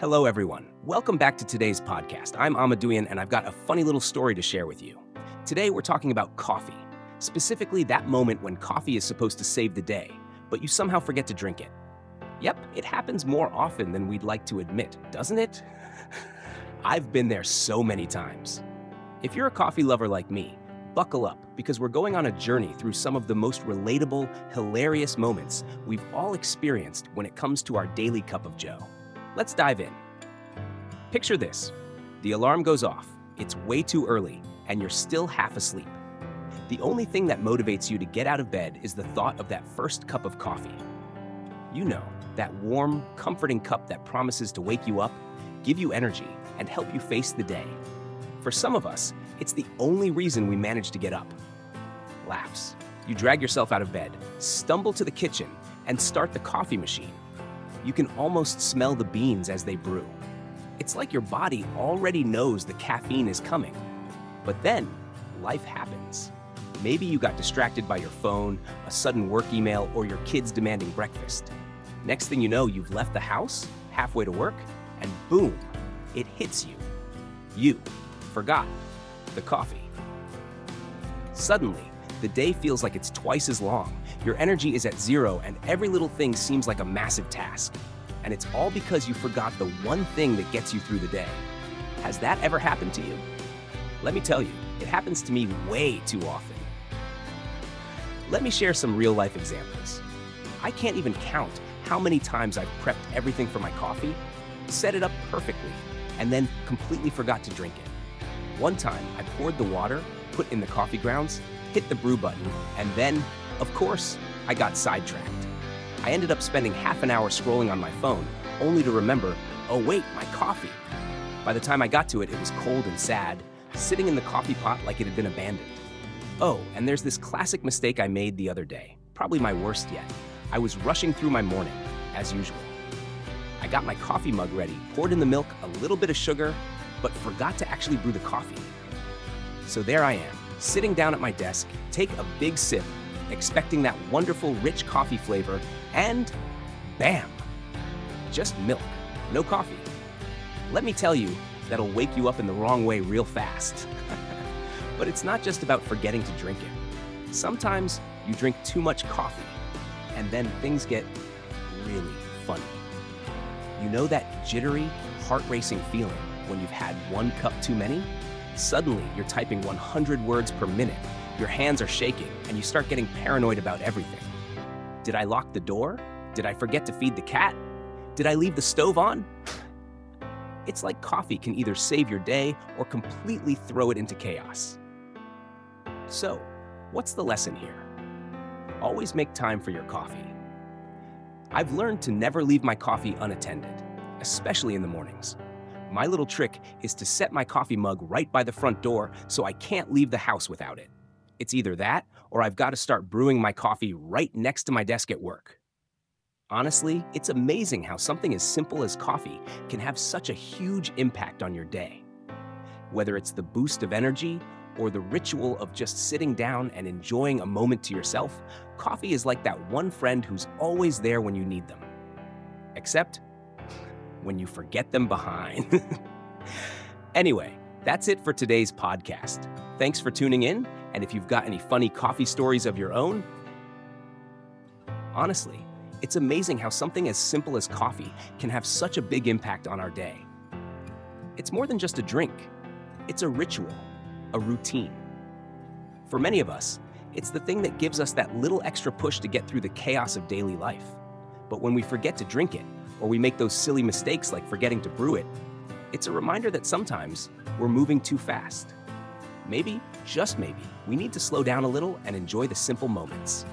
Hello, everyone. Welcome back to today's podcast. I'm amaduyen, and I've got a funny little story to share with you. Today, we're talking about coffee, specifically that moment when coffee is supposed to save the day, but you somehow forget to drink it. Yep, it happens more often than we'd like to admit, doesn't it? I've been there so many times. If you're a coffee lover like me, buckle up, because we're going on a journey through some of the most relatable, hilarious moments we've all experienced when it comes to our daily cup of joe. Let's dive in. Picture this. The alarm goes off, it's way too early, and you're still half asleep. The only thing that motivates you to get out of bed is the thought of that first cup of coffee. You know, that warm, comforting cup that promises to wake you up, give you energy, and help you face the day. For some of us, it's the only reason we manage to get up. Laughs. You drag yourself out of bed, stumble to the kitchen, and start the coffee machine. You can almost smell the beans as they brew. It's like your body already knows the caffeine is coming. But then, life happens. Maybe you got distracted by your phone, a sudden work email, or your kids demanding breakfast. Next thing you know, you've left the house, halfway to work, and boom, it hits you. You forgot the coffee. Suddenly, the day feels like it's twice as long. Your energy is at zero, and every little thing seems like a massive task. And it's all because you forgot the one thing that gets you through the day. Has that ever happened to you? Let me tell you, it happens to me way too often. Let me share some real-life examples. I can't even count how many times I've prepped everything for my coffee, set it up perfectly, and then completely forgot to drink it. One time, I poured the water, put in the coffee grounds, hit the brew button, and then, of course, I got sidetracked. I ended up spending half an hour scrolling on my phone, only to remember, oh wait, my coffee. By the time I got to it, it was cold and sad, sitting in the coffee pot like it had been abandoned. Oh, and there's this classic mistake I made the other day, probably my worst yet. I was rushing through my morning, as usual. I got my coffee mug ready, poured in the milk, a little bit of sugar, but forgot to actually brew the coffee. So there I am, sitting down at my desk, take a big sip, expecting that wonderful rich coffee flavor, and bam! Just milk, no coffee. Let me tell you, that'll wake you up in the wrong way real fast. But it's not just about forgetting to drink it. Sometimes you drink too much coffee, and then things get really funny. You know that jittery, heart-racing feeling when you've had one cup too many? Suddenly, you're typing 100 words per minute, your hands are shaking, and you start getting paranoid about everything. Did I lock the door? Did I forget to feed the cat? Did I leave the stove on? It's like coffee can either save your day or completely throw it into chaos. So, what's the lesson here? Always make time for your coffee. I've learned to never leave my coffee unattended, especially in the mornings. My little trick is to set my coffee mug right by the front door so I can't leave the house without it. It's either that, or I've got to start brewing my coffee right next to my desk at work. Honestly, it's amazing how something as simple as coffee can have such a huge impact on your day. Whether it's the boost of energy or the ritual of just sitting down and enjoying a moment to yourself, coffee is like that one friend who's always there when you need them. Except when you forget them behind. Anyway, that's it for today's podcast. Thanks for tuning in, and if you've got any funny coffee stories of your own, honestly, it's amazing how something as simple as coffee can have such a big impact on our day. It's more than just a drink. It's a ritual, a routine. For many of us, it's the thing that gives us that little extra push to get through the chaos of daily life. But when we forget to drink it, or we make those silly mistakes like forgetting to brew it, it's a reminder that sometimes we're moving too fast. Maybe, just maybe, we need to slow down a little and enjoy the simple moments.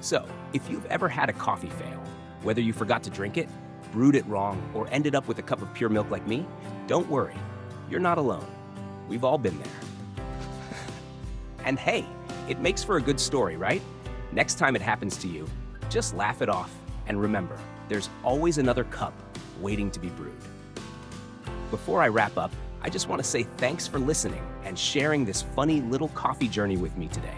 So, if you've ever had a coffee fail, whether you forgot to drink it, brewed it wrong, or ended up with a cup of pure milk like me, don't worry, you're not alone. We've all been there. And hey, it makes for a good story, right? Next time it happens to you, just laugh it off and remember, there's always another cup waiting to be brewed. Before I wrap up, I just want to say thanks for listening and sharing this funny little coffee journey with me today.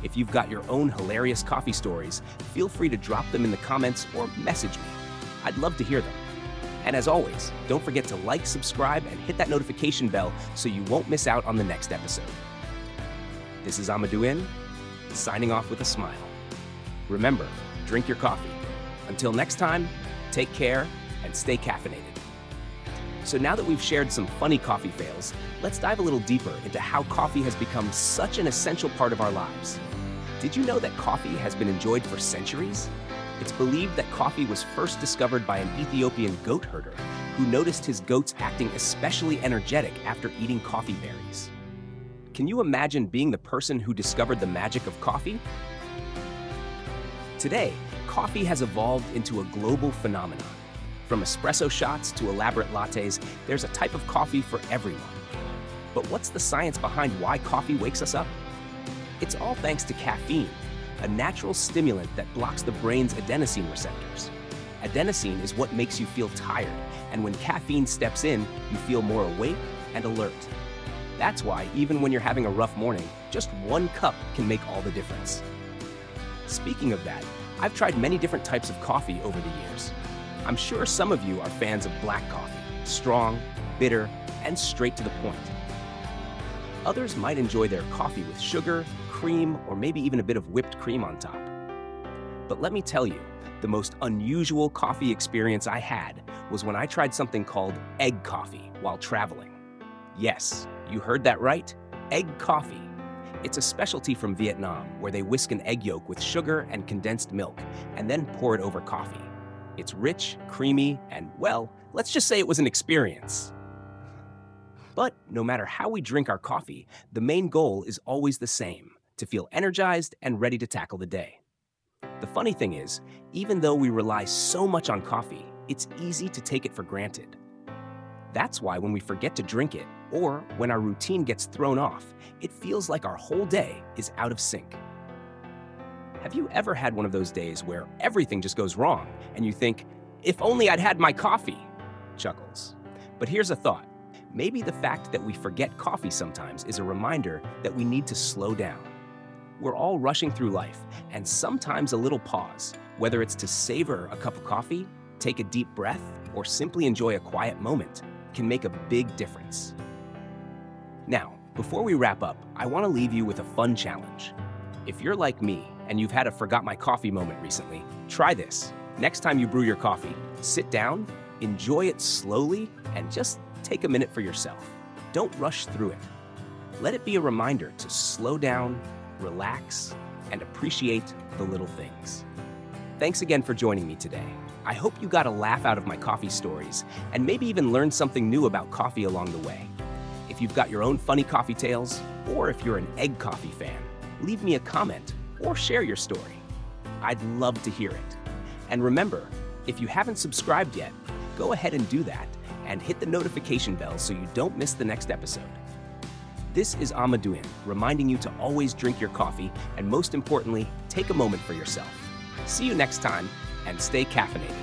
If you've got your own hilarious coffee stories, feel free to drop them in the comments or message me. I'd love to hear them. And as always, don't forget to like, subscribe, and hit that notification bell so you won't miss out on the next episode. This is amaduyen, signing off with a smile. Remember, drink your coffee. Until next time, take care and stay caffeinated. So now that we've shared some funny coffee fails, let's dive a little deeper into how coffee has become such an essential part of our lives. Did you know that coffee has been enjoyed for centuries? It's believed that coffee was first discovered by an Ethiopian goat herder who noticed his goats acting especially energetic after eating coffee berries. Can you imagine being the person who discovered the magic of coffee? Today, coffee has evolved into a global phenomenon. From espresso shots to elaborate lattes, there's a type of coffee for everyone. But what's the science behind why coffee wakes us up? It's all thanks to caffeine, a natural stimulant that blocks the brain's adenosine receptors. Adenosine is what makes you feel tired, and when caffeine steps in, you feel more awake and alert. That's why, even when you're having a rough morning, just one cup can make all the difference. Speaking of that, I've tried many different types of coffee over the years. I'm sure some of you are fans of black coffee, strong, bitter, and straight to the point. Others might enjoy their coffee with sugar, cream, or maybe even a bit of whipped cream on top. But let me tell you, the most unusual coffee experience I had was when I tried something called egg coffee while traveling. Yes, you heard that right, egg coffee. It's a specialty from Vietnam where they whisk an egg yolk with sugar and condensed milk and then pour it over coffee. It's rich, creamy, and, well, let's just say it was an experience. But no matter how we drink our coffee, the main goal is always the same, to feel energized and ready to tackle the day. The funny thing is, even though we rely so much on coffee, it's easy to take it for granted. That's why when we forget to drink it, or when our routine gets thrown off, it feels like our whole day is out of sync. Have you ever had one of those days where everything just goes wrong and you think, if only I'd had my coffee? Chuckles. But here's a thought. Maybe the fact that we forget coffee sometimes is a reminder that we need to slow down. We're all rushing through life, and sometimes a little pause, whether it's to savor a cup of coffee, take a deep breath, or simply enjoy a quiet moment, can make a big difference. Now, before we wrap up, I want to leave you with a fun challenge. If you're like me and you've had a forgot my coffee moment recently, try this. Next time you brew your coffee, sit down, enjoy it slowly, and just take a minute for yourself. Don't rush through it. Let it be a reminder to slow down, relax, and appreciate the little things. Thanks again for joining me today. I hope you got a laugh out of my coffee stories and maybe even learned something new about coffee along the way. If you've got your own funny coffee tales, or if you're an egg coffee fan, leave me a comment or share your story. I'd love to hear it. And remember, if you haven't subscribed yet, go ahead and do that and hit the notification bell so you don't miss the next episode. This is amaduyen, reminding you to always drink your coffee and most importantly, take a moment for yourself. See you next time and stay caffeinated.